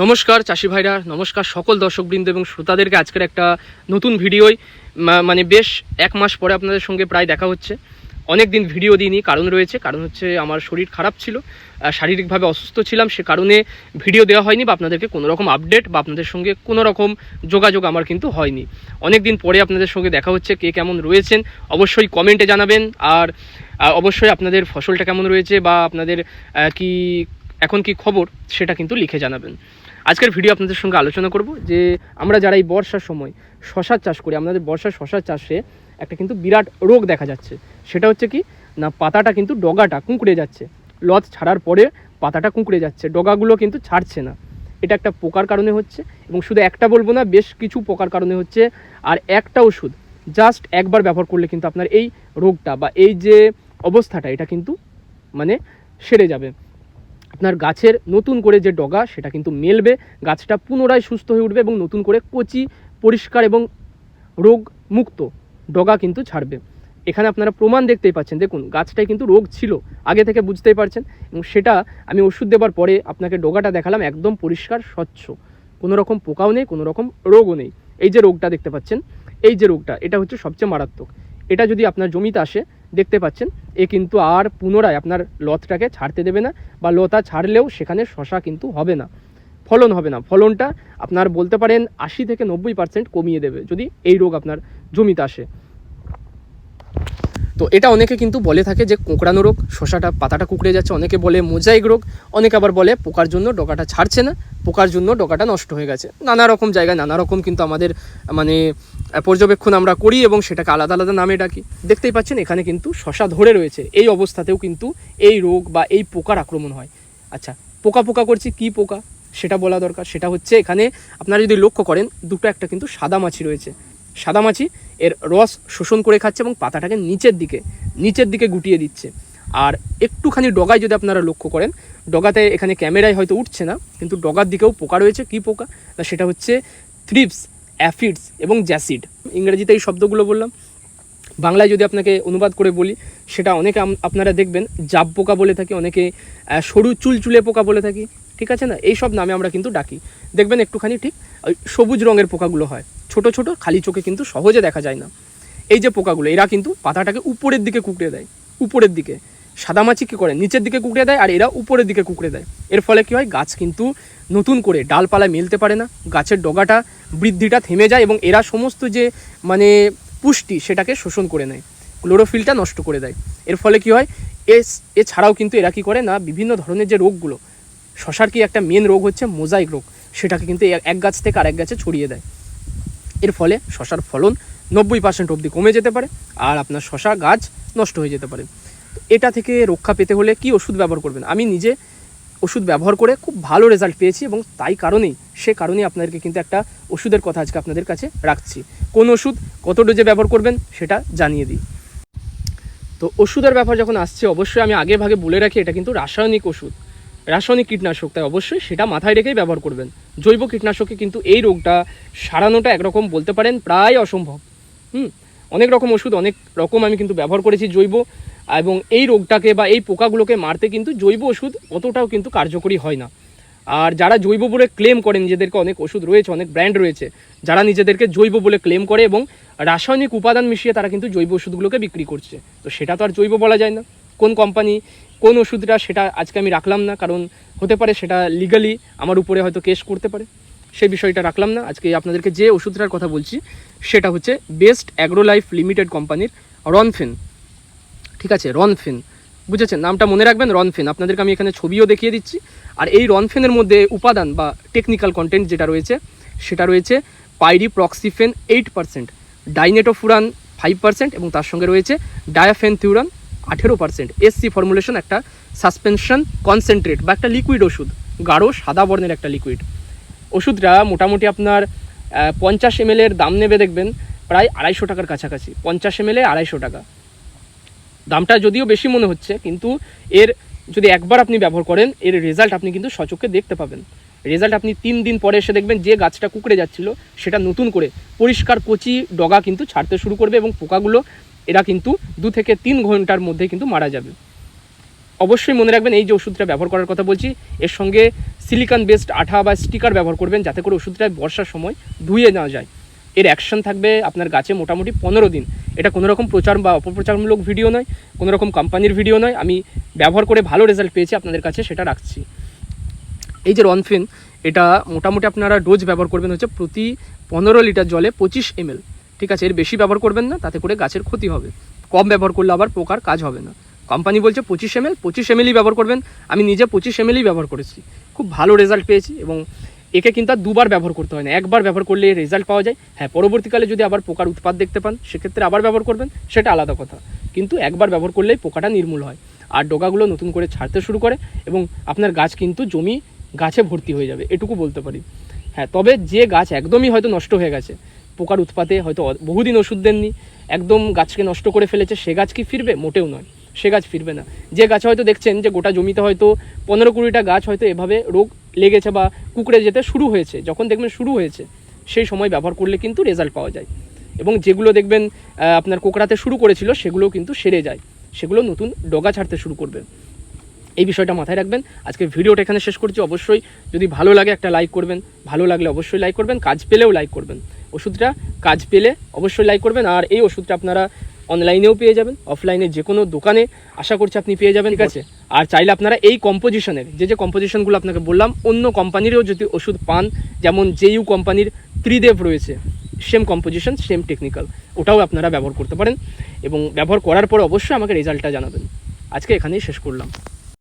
নমস্কার চাষি ভাইরা, নমস্কার সকল দর্শকবৃন্দ এবং শ্রোতাদেরকে। আজকের একটা নতুন ভিডিওয় মানে বেশ এক মাস পরে আপনাদের সঙ্গে প্রায় দেখা হচ্ছে। অনেক দিন ভিডিও দিইনি, কারণ রয়েছে। কারণ হচ্ছে আমার শরীর খারাপ ছিল, শারীরিকভাবে অসুস্থ ছিলাম, সে কারণে ভিডিও দেওয়া হয়নি বা আপনাদেরকে কোনো রকম আপডেট বা আপনাদের সঙ্গে কোনো রকম যোগাযোগ আমার কিন্তু হয়নি। অনেক দিন পরে আপনাদের সঙ্গে দেখা হচ্ছে। কে কেমন রয়েছেন অবশ্যই কমেন্টে জানাবেন, আর অবশ্যই আপনাদের ফসলটা কেমন রয়েছে বা আপনাদের কি এখন কি খবর সেটা কিন্তু লিখে জানাবেন। আজকের ভিডিও আপনাদের সঙ্গে আলোচনা করব যে আমরা যারা এই বর্ষার সময় শশার চাষ করি, আমাদের বর্ষার শশার চাষে একটা কিন্তু বিরাট রোগ দেখা যাচ্ছে। সেটা হচ্ছে কি না, পাতাটা কিন্তু ডগাটা কুঁকড়ে যাচ্ছে। লত ছাড়ার পরে পাতাটা কুঁকড়ে যাচ্ছে, ডগাগুলো কিন্তু ছাড়ছে না। এটা একটা পোকার কারণে হচ্ছে, এবং শুধু একটা বলবো না, বেশ কিছু পোকার কারণে হচ্ছে। আর একটা ওষুধ জাস্ট একবার ব্যবহার করলে কিন্তু আপনার এই রোগটা বা এই যে অবস্থাটা এটা কিন্তু মানে সেরে যাবে। আপনার গাছের নতুন করে যে ডগা সেটা কিন্তু মেলবে, গাছটা পুনরায় সুস্থ হয়ে উঠবে এবং নতুন করে কচি পরিষ্কার এবং রোগ মুক্ত ডগা কিন্তু ছাড়বে। এখানে আপনারা প্রমাণ দেখতেই পাচ্ছেন, দেখুন গাছটায় কিন্তু রোগ ছিল, আগে থেকে বুঝতেই পারছেন। এবং সেটা আমি ওষুধ দেওয়ার পরে আপনাকে ডগাটা দেখালাম, একদম পরিষ্কার স্বচ্ছ, কোনো রকম পোকাও নেই, কোনো রকম রোগও নেই। এই যে রোগটা দেখতে পাচ্ছেন, এই যে রোগটা, এটা হচ্ছে সবচেয়ে মারাত্মক। এটা যদি আপনার জমিতে আসে, দেখতে পাচ্ছেন এ কিন্তু আর পুনরায় আপনার লতটাকে ছাড়তে দেবে না, বা লতা ছাড়লেও সেখানে শশা কিন্তু হবে না, ফলন হবে না। ফলনটা আপনার বলতে পারেন 80 থেকে 90% কমিয়ে দেবে যদি এই রোগ আপনার জমিতে আসে। তো এটা অনেকে কিন্তু বলে থাকে যে কোঁকড়ানো রোগ, শশাটা পাতাটা কুঁকড়ে যাচ্ছে। অনেকে বলে মোজাইক রোগ, অনেকে আবার বলে পোকার জন্য ডগাটা ছাড়ছে না, পোকার জন্য ডগাটা নষ্ট হয়ে গেছে। নানা রকম জায়গায় নানা রকম কিন্তু আমাদের মানে পর্যবেক্ষণ আমরা করি এবং সেটাকে আলাদা আলাদা নামে ডাকি। দেখতেই পাচ্ছেন এখানে কিন্তু শশা ধরে রয়েছে, এই অবস্থাতেও কিন্তু এই রোগ বা এই পোকার আক্রমণ হয়। আচ্ছা, পোকা করছি, কি পোকা সেটা বলা দরকার। সেটা হচ্ছে এখানে আপনারা যদি লক্ষ্য করেন, দুটো একটা কিন্তু সাদা মাছি রয়েছে। সাদা মাছি এর রস শোষণ করে খাচ্ছে এবং পাতাটাকে নিচের দিকে গুটিয়ে দিচ্ছে। আর একটুখানি ডগায় যদি আপনারা লক্ষ্য করেন, ডগাতে এখানে ক্যামেরায় হয়তো উঠছে না, কিন্তু ডগার দিকেও পোকা রয়েছে। কি পোকা না, সেটা হচ্ছে থ্রিপস, অ্যাফিডস এবং জ্যাসিড। ইংরেজিতে এই শব্দগুলো বললাম, বাংলায় যদি আপনাকে অনুবাদ করে বলি, সেটা অনেকে আপনারা দেখবেন জাব পোকা বলে থাকি, অনেকে সরু চুলচুলে পোকা বলে থাকি, ঠিক আছে না? এই সব নামে আমরা কিন্তু ডাকি। দেখবেন একটুখানি ঠিক ওই সবুজ রঙের পোকাগুলো হয়, ছোট ছোট, খালি চোখে কিন্তু সহজে দেখা যায় না। এই যে পোকাগুলো, এরা কিন্তু পাতাটাকে উপরের দিকে কুঁকড়ে দেয়, উপরের দিকে। সাদামাছি কী করে, নিচের দিকে কুঁকড়ে দেয়, আর এরা উপরের দিকে কুঁকড়ে দেয়। এর ফলে কী হয়, গাছ কিন্তু নতুন করে ডালপালা মেলতে পারে না, গাছের ডগাটা বৃদ্ধিটা থেমে যায় এবং এরা সমস্ত যে মানে পুষ্টি সেটাকে শোষণ করে নেয়, ক্লোরোফিলটা নষ্ট করে দেয়। এর ফলে কী হয়, এছাড়াও কিন্তু এরা কী করে না, বিভিন্ন ধরনের যে রোগগুলো, শশার কি একটা মেন রোগ হচ্ছে মোজাইক রোগ, সেটাকে কিন্তু এক গাছ থেকে আরেক গাছে ছড়িয়ে দেয়। এর ফলে শশার ফলন 90% অবধি কমে যেতে পারে, আর আপনার শশা গাছ নষ্ট হয়ে যেতে পারে। এটা থেকে রক্ষা পেতে হলে কি ওষুধ ব্যবহার করবেন? আমি নিজে ওষুধ ব্যবহার করে খুব ভালো রেজাল্ট পেয়েছি, এবং সে কারণেই আপনাদেরকে কিন্তু একটা ওষুধের কথা আজকে আপনাদের কাছে রাখছি। কোন ওষুধ কত ডোজে ব্যবহার করবেন সেটা জানিয়ে দিই। তো ওষুধের ব্যাপার যখন আসছে, অবশ্যই আমি আগে ভাগে বলে রাখি, এটা কিন্তু রাসায়নিক ওষুধ, রাসায়নিক কীটনাশক, তাই অবশ্যই সেটা মাথায় রেখেই ব্যবহার করবেন। জৈব কীটনাশকে কিন্তু এই রোগটা সারানোটা একরকম বলতে পারেন প্রায় অসম্ভব। অনেক রকম ওষুধ অনেক রকম আমি কিন্তু ব্যবহার করেছি জৈব, এবং এই রোগটাকে বা এই পোকাগুলোকে মারতে কিন্তু জৈব ওষুধ অতটাও কিন্তু কার্যকরী হয় না। আর যারা জৈব বলে ক্লেম করে নিজেদেরকে, অনেক ওষুধ রয়েছে, অনেক ব্র্যান্ড রয়েছে যারা নিজেদেরকে জৈব বলে ক্লেম করে এবং রাসায়নিক উপাদান মিশিয়ে তারা কিন্তু জৈব ওষুধগুলোকে বিক্রি করছে। তো সেটা তো আর জৈব বলা যায় না। কোন কোম্পানি কোন ওষুধটা সেটা আজকে আমি রাখলাম না, কারণ হতে পারে সেটা লিগালি আমার উপরে হয়তো কেস করতে পারে, সেই বিষয়টা রাখলাম না। আজকে আপনাদেরকে যে ওষুধটার কথা বলছি সেটা হচ্ছে বেস্ট অ্যাগ্রো লাইফ লিমিটেড কোম্পানির রনফেন, ঠিক আছে? রনফেন, বুঝেছেন? নামটা মনে রাখবেন, রনফেন। আপনাদেরকে আমি এখানে ছবিও দেখিয়ে দিচ্ছি। আর এই রনফেনের মধ্যে উপাদান বা টেকনিক্যাল কন্টেন্ট যেটা রয়েছে সেটা রয়েছে পাইরিপ্রক্সিফেন 8%, ডাইনেটোফুরান 5%, এবং তার সঙ্গে রয়েছে ডায়াফেনথিউরান 18%। এসসি ফর্মুলেশন, একটা সাসপেনশন কনসেন্ট্রেট বা একটা লিকুইড ওষুধ, গাঢ় সাদা বর্ণের একটা লিকুইড ওষুধটা। মোটামুটি আপনার 50 ml এর দাম নেবে দেখবেন প্রায় 250 টাকার কাছাকাছি। 50 ml 250 টাকা। দামটা যদিও বেশি মনে হচ্ছে, কিন্তু এর যদি একবার আপনি ব্যবহার করেন, এর রেজাল্ট আপনি কিন্তু সচক্ষে দেখতে পাবেন। রেজাল্ট আপনি 3 দিন পরে এসে দেখবেন যে গাছটা কুঁকড়ে যাচ্ছিল সেটা নতুন করে পরিষ্কার কচি ডগা কিন্তু ছাড়তে শুরু করবে, এবং পোকাগুলো এরা কিন্তু 2 থেকে 3 ঘন্টার মধ্যে কিন্তু মারা যাবে। অবশ্যই মনে রাখবেন এই যে ওষুধটা ব্যবহার করার কথা বলছি এর সঙ্গে সিলিকন বেসড আঠা বা স্টিকার ব্যবহার করবেন, যাতে করে ওষুধটা বর্ষার সময় ধুয়ে না যায়। এর অ্যাকশন থাকবে আপনার গাছে মোটামুটি 15 দিন। এটা কোনো রকম প্রচার বা অপপ্রচারমূলক ভিডিও নয়, কোনো রকম কোম্পানির ভিডিও নয়, আমি ব্যবহার করে ভালো রেজাল্ট পেয়েছি আপনাদের কাছে সেটা রাখছি। এই যে রনফেন, এটা মোটামুটি আপনারা ডোজ ব্যবহার করবেন হচ্ছে প্রতি 15 লিটার জলে 25 ml, ঠিক আছে? এর বেশি ব্যবহার করবেন না, তাতে করে গাছের ক্ষতি হবে। কম ব্যবহার করলে আবার পোকার কাজ হবে না। কোম্পানি বলছে 25 ml, 25 ml ব্যবহার করবেন। আমি নিজে 25 ml ব্যবহার করেছি, খুব ভালো রেজাল্ট পেয়েছি। এবং একে কিন্তু আর দুবার ব্যবহার করতে হয় না, একবার ব্যবহার করলে রেজাল্ট পাওয়া যায়। হ্যাঁ, পরবর্তীকালে যদি আবার পোকার উৎপাত দেখতে পান সেক্ষেত্রে আবার ব্যবহার করবেন, সেটা আলাদা কথা। কিন্তু একবার ব্যবহার করলেই পোকাটা নির্মূল হয়, আর ডগাগুলো নতুন করে ছাড়তে শুরু করে এবং আপনার গাছ কিন্তু জমি গাছে ভর্তি হয়ে যাবে, এটুকু বলতে পারি। হ্যাঁ, তবে যে গাছ একদমই হয়তো নষ্ট হয়ে গেছে, পোকার উৎপাতে হয়তো বহুদিন ওষুধ দেননি, একদম গাছকে নষ্ট করে ফেলেছে, সে গাছ কি ফিরবে? মোটেও নয়, সে গাছ ফিরবে না। যে গাছে হয়তো দেখছেন যে গোটা জমিতে হয়তো 15-20টা গাছ হয়তো এভাবে রোগ লেগেছে বা কুকড়ে যেতে শুরু হয়েছে, যখন দেখবেন শুরু হয়েছে সেই সময় ব্যবহার করলে কিন্তু রেজাল্ট পাওয়া যায়। এবং যেগুলো দেখবেন আপনার কোকড়াতে শুরু করেছিল সেগুলোও কিন্তু সেরে যায়, সেগুলো নতুন ডগা ছাড়তে শুরু করবে। এই বিষয়টা মাথায় রাখবেন। আজকে ভিডিওটা এখানে শেষ করছি। অবশ্যই যদি ভালো লাগে একটা লাইক করবেন, ভালো লাগলে অবশ্যই লাইক করবেন, কাজ পেলেও লাইক করবেন। ওষুধটা কাজ পেলে অবশ্যই লাইক করবেন। আর এই ওষুধটা আপনারা অনলাইনেও পেয়ে যাবেন, অফলাইনে যে কোনো দোকানে আশা করছি আপনি পেয়ে যাবেন, ঠিক আছে? আর চাইলে আপনারা এই কম্পোজিশনের যে কম্পোজিশনগুলো আপনাকে বললাম, অন্য কোম্পানিরও যদি ওষুধ পান, যেমন জেইউ কোম্পানির ত্রিদেব রয়েছে, সেম কম্পোজিশন, সেম টেকনিক্যাল, ওটাও আপনারা ব্যবহার করতে পারেন। এবং ব্যবহার করার পরে অবশ্যই আমাকে রেজাল্টটা জানাবেন। আজকে এখানেই শেষ করলাম।